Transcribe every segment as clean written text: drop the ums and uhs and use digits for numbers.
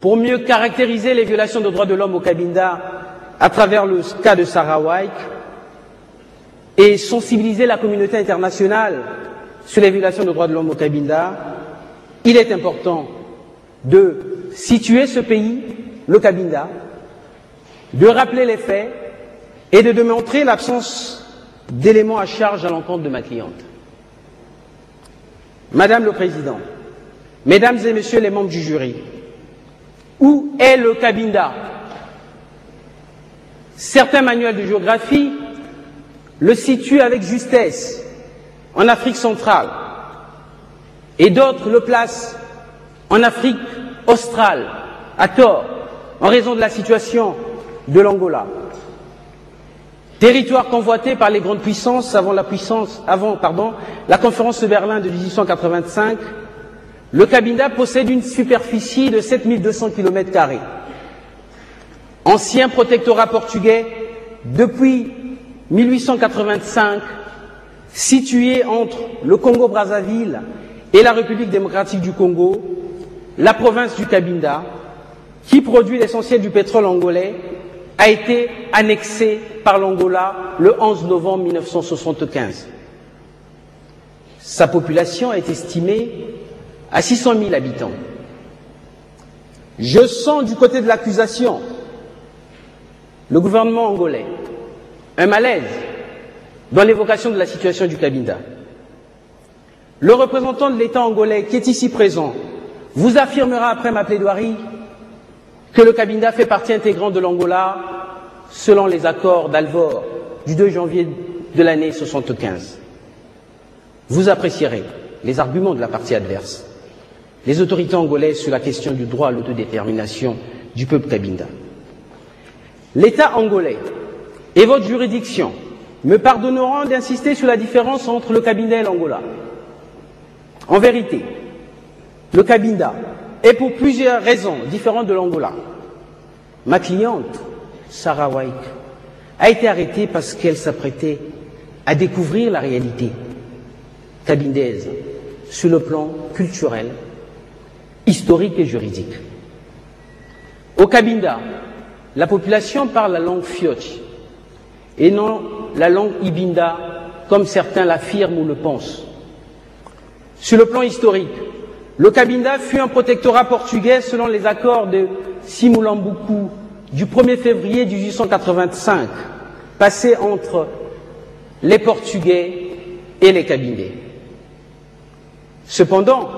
pour mieux caractériser les violations de droits de l'homme au Cabinda à travers le cas de Sarah White et sensibiliser la communauté internationale sur les violations de droits de l'homme au Cabinda, il est important de situer ce pays, le Cabinda, de rappeler les faits et de démontrer l'absence d'éléments à charge à l'encontre de ma cliente. Madame le Président, Mesdames et Messieurs les membres du jury, où est le Cabinda? Certains manuels de géographie le situent avec justesse en Afrique centrale et d'autres le placent en Afrique australe, à tort, en raison de la situation de l'Angola. Territoire convoité par les grandes puissances avant la conférence de Berlin de 1885, le Cabinda possède une superficie de 7200 km². Ancien protectorat portugais depuis 1885, situé entre le Congo-Brazzaville et la République démocratique du Congo, la province du Cabinda, qui produit l'essentiel du pétrole angolais, a été annexée par l'Angola le 11 novembre 1975. Sa population est estimée à 600 000 habitants. Je sens du côté de l'accusation, le gouvernement angolais, un malaise dans l'évocation de la situation du Cabinda. Le représentant de l'État angolais qui est ici présent vous affirmera après ma plaidoirie que le Cabinda fait partie intégrante de l'Angola selon les accords d'Alvor du 2 janvier de l'année 1975. Vous apprécierez les arguments de la partie adverse, les autorités angolaises sur la question du droit à l'autodétermination du peuple Cabinda. L'État angolais et votre juridiction me pardonneront d'insister sur la différence entre le Cabinda et l'Angola. En vérité, le Cabinda est pour plusieurs raisons différentes de l'Angola. Ma cliente, Sarah White, a été arrêtée parce qu'elle s'apprêtait à découvrir la réalité cabindaise sur le plan culturel, historique et juridique. Au Cabinda, la population parle la langue fioche et non la langue ibinda, comme certains l'affirment ou le pensent. Sur le plan historique, le Cabinda fut un protectorat portugais selon les accords de Simulambuku du 1er février 1885, passé entre les Portugais et les Cabindais. Cependant,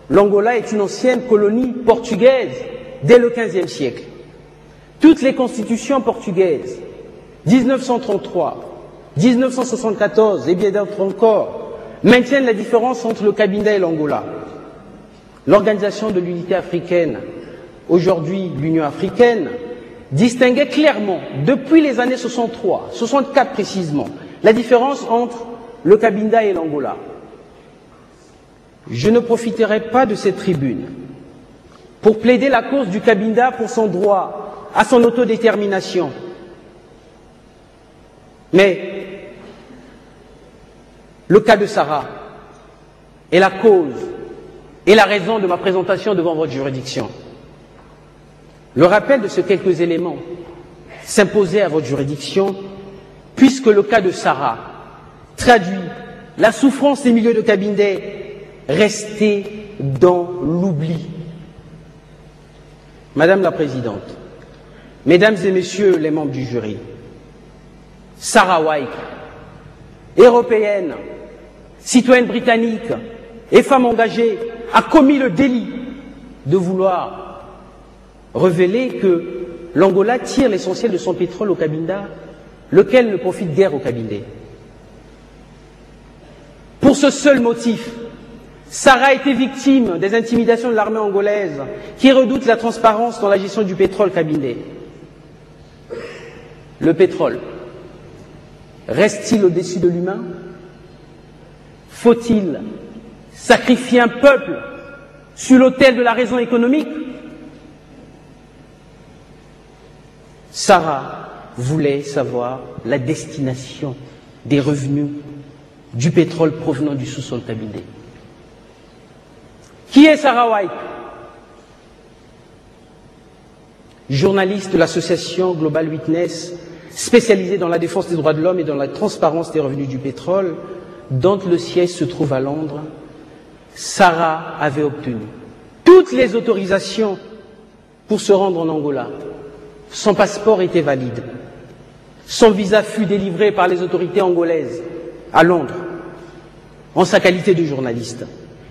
l'Angola est une ancienne colonie portugaise dès le XVe siècle. Toutes les constitutions portugaises, 1933, 1974 et bien d'autres encore, maintiennent la différence entre le Cabinda et l'Angola. L'Organisation de l'Unité africaine, aujourd'hui l'Union africaine, distinguait clairement, depuis les années 63, 64 précisément, la différence entre le Cabinda et l'Angola. Je ne profiterai pas de cette tribune pour plaider la cause du Cabinda pour son droit à son autodétermination. Mais le cas de Sarah est la cause et la raison de ma présentation devant votre juridiction. Le rappel de ces quelques éléments s'imposait à votre juridiction puisque le cas de Sarah traduit la souffrance des milieux de Cabindais restés dans l'oubli. Madame la Présidente, Mesdames et Messieurs les membres du jury, Sarah White, européenne, citoyenne britannique et femme engagée, a commis le délit de vouloir révéler que l'Angola tire l'essentiel de son pétrole au Cabinda, lequel ne profite guère aux Cabindais. Pour ce seul motif, Sarah a été victime des intimidations de l'armée angolaise qui redoute la transparence dans la gestion du pétrole cabindais. Le pétrole reste-t-il au-dessus de l'humain? Faut-il sacrifier un peuple sur l'autel de la raison économique? Sarah voulait savoir la destination des revenus du pétrole provenant du sous-sol cabindais. Qui est Sarah White? journaliste de l'association Global Witness, spécialisée dans la défense des droits de l'homme et dans la transparence des revenus du pétrole, dont le siège se trouve à Londres, Sarah avait obtenu toutes les autorisations pour se rendre en Angola. Son passeport était valide. Son visa fut délivré par les autorités angolaises à Londres en sa qualité de journaliste.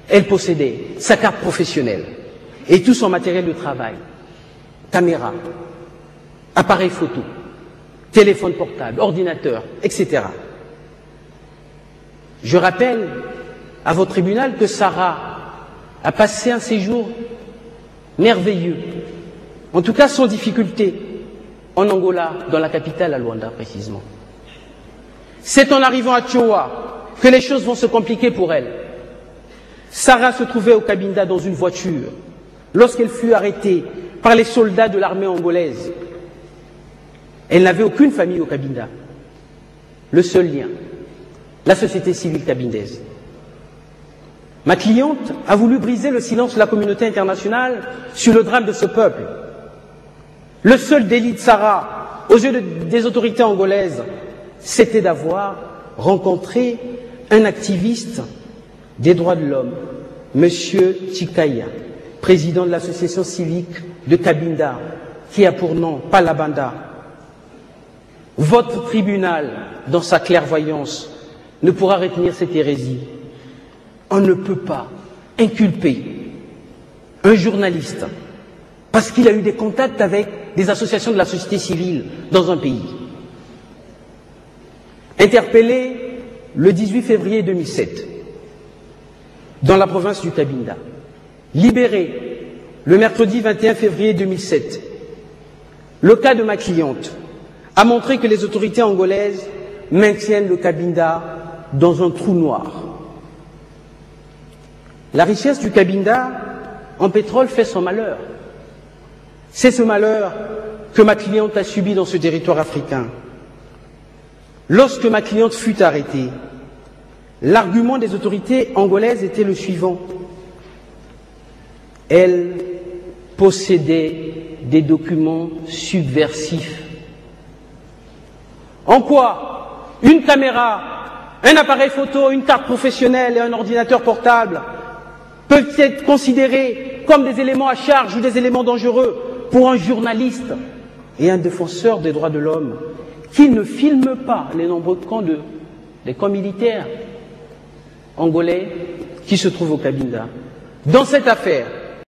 Elle possédait sa carte professionnelle et tout son matériel de travail, caméra, appareil photo, téléphone portable, ordinateur, etc. Je rappelle à votre tribunal que Sarah a passé un séjour merveilleux, en tout cas sans difficulté, en Angola, dans la capitale, à Luanda précisément. C'est en arrivant à Tchoua que les choses vont se compliquer pour elle. Sarah se trouvait au Cabinda dans une voiture lorsqu'elle fut arrêtée par les soldats de l'armée angolaise. Elle n'avait aucune famille au Cabinda. Le seul lien, la société civile cabindaise. Ma cliente a voulu briser le silence de la communauté internationale sur le drame de ce peuple. Le seul délit de Sarah, aux yeux des autorités angolaises, c'était d'avoir rencontré un activiste des droits de l'homme, M. Chikaya, président de l'association civique de Cabinda, qui a pour nom Palabanda. Votre tribunal, dans sa clairvoyance, ne pourra retenir cette hérésie. On ne peut pas inculper un journaliste parce qu'il a eu des contacts avec des associations de la société civile dans un pays. Interpellé le 18 février 2007 dans la province du Cabinda, libéré le mercredi 21 février 2007, le cas de ma cliente a montré que les autorités angolaises maintiennent le Cabinda dans un trou noir. La richesse du Cabinda en pétrole fait son malheur. C'est ce malheur que ma cliente a subi dans ce territoire africain. Lorsque ma cliente fut arrêtée, l'argument des autorités angolaises était le suivant. Elle possédait des documents subversifs. En quoi une caméra, un appareil photo, une carte professionnelle et un ordinateur portable peuvent être considérés comme des éléments à charge ou des éléments dangereux pour un journaliste et un défenseur des droits de l'homme qui ne filme pas les nombreux camps militaires angolais qui se trouvent au Cabinda. Dans cette affaire,